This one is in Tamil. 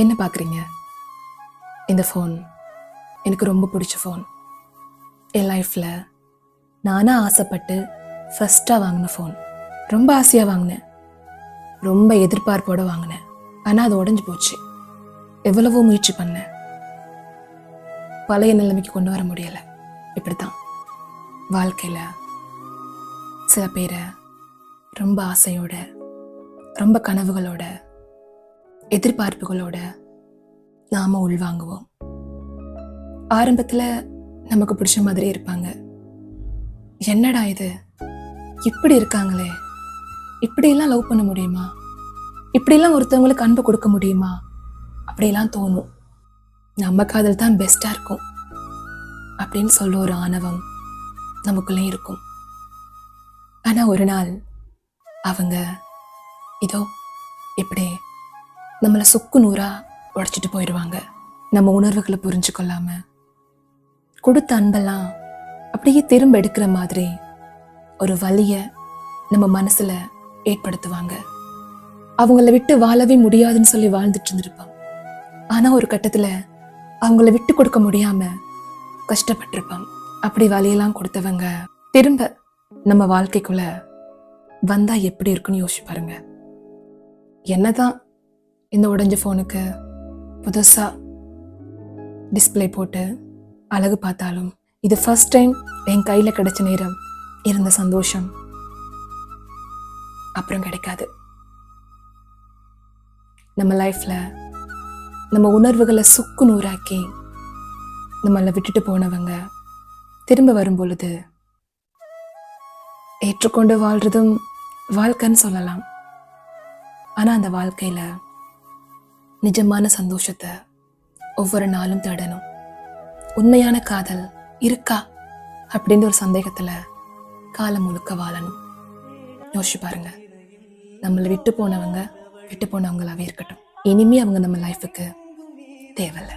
என்ன பார்க்குறீங்க? இந்த ஃபோன் எனக்கு ரொம்ப பிடிச்ச ஃபோன். என் லைஃப்பில் நானாக ஆசைப்பட்டு ஃபஸ்ட்டாக வாங்கின ஃபோன். ரொம்ப ஆசையாக வாங்கினேன், ரொம்ப எதிர்பார்ப்போடு வாங்கினேன். ஆனால் அது உடஞ்சி போச்சு. எவ்வளவோ முயற்சி பண்ணேன், பழைய நிலைமைக்கு கொண்டு வர முடியலை. இப்படி தான் வாழ்க்கையில் சில பேரை ரொம்ப ஆசையோட, ரொம்ப கனவுகளோட, எதிர்பார்ப்புகளோட நாம உள்வாங்குவோம். ஆரம்பத்தில் நமக்கு பிடிச்ச மாதிரி இருப்பாங்க. என்னடா இது, இப்படி இருக்காங்களே, இப்படியெல்லாம் லவ் பண்ண முடியுமா, இப்படியெல்லாம் ஒருத்தவங்களுக்கு அன்பு கொடுக்க முடியுமா, அப்படியெல்லாம் தோணும். நம்ம காதல் தான் பெஸ்ட்டாக இருக்கும் அப்படின்னு சொல்ல ஒரு ஆணவம் நமக்குள்ளே இருக்கும். ஆனால் ஒரு நாள் அவங்க இதோ இப்படி நம்மளை சுக்கு நூறா உடைச்சிட்டு போயிடுவாங்க. நம்ம உணர்வுகளை புரிஞ்சு கொள்ளாம கொடுத்த அன்பெல்லாம் அப்படியே திரும்ப எடுக்கிற மாதிரி ஒரு வலியை நம்ம மனசுல ஏற்படுத்துவாங்க. அவங்கள விட்டு வாழவே முடியாதுன்னு சொல்லி வாழ்ந்துட்டு இருந்திருப்பான். ஆனா ஒரு கட்டத்துல அவங்கள விட்டு கொடுக்க முடியாம கஷ்டப்பட்டிருப்பான். அப்படி வலியெல்லாம் கொடுத்தவங்க திரும்ப நம்ம வாழ்க்கைக்குள்ள வந்தா எப்படி இருக்குன்னு யோசிச்சு பாருங்க. என்னதான் இந்த உடைஞ்ச ஃபோனுக்கு புதுசா டிஸ்பிளே போட்டு அழகு பார்த்தாலும், இது ஃபர்ஸ்ட் டைம் என் கையில கிடைச்ச நேரம் இருந்த சந்தோஷம் அப்புறம் கிடைக்காது. நம்ம லைஃப்ல நம்ம உணர்வுகளை சுக்கு நூறாக்கி நம்மளை விட்டுட்டு போனவங்க திரும்ப வரும் பொழுது ஏற்றுக்கொண்டு வாழ்றதும் வாழ்க்கைன்னு சொல்லலாம். ஆனா அந்த வாழ்க்கையில நிஜமான சந்தோஷத்தை ஒவ்வொரு நாளும் தேடணும். உண்மையான காதல் இருக்கா அப்படின்னு ஒரு சந்தேகத்துல காலம் முழுக்க வாழணும். யோசிச்சு பாருங்க, நம்மளை விட்டு போனவங்களாவே இருக்கட்டும், இனிமே அவங்க நம்ம லைஃபுக்கு தேவையில்லை.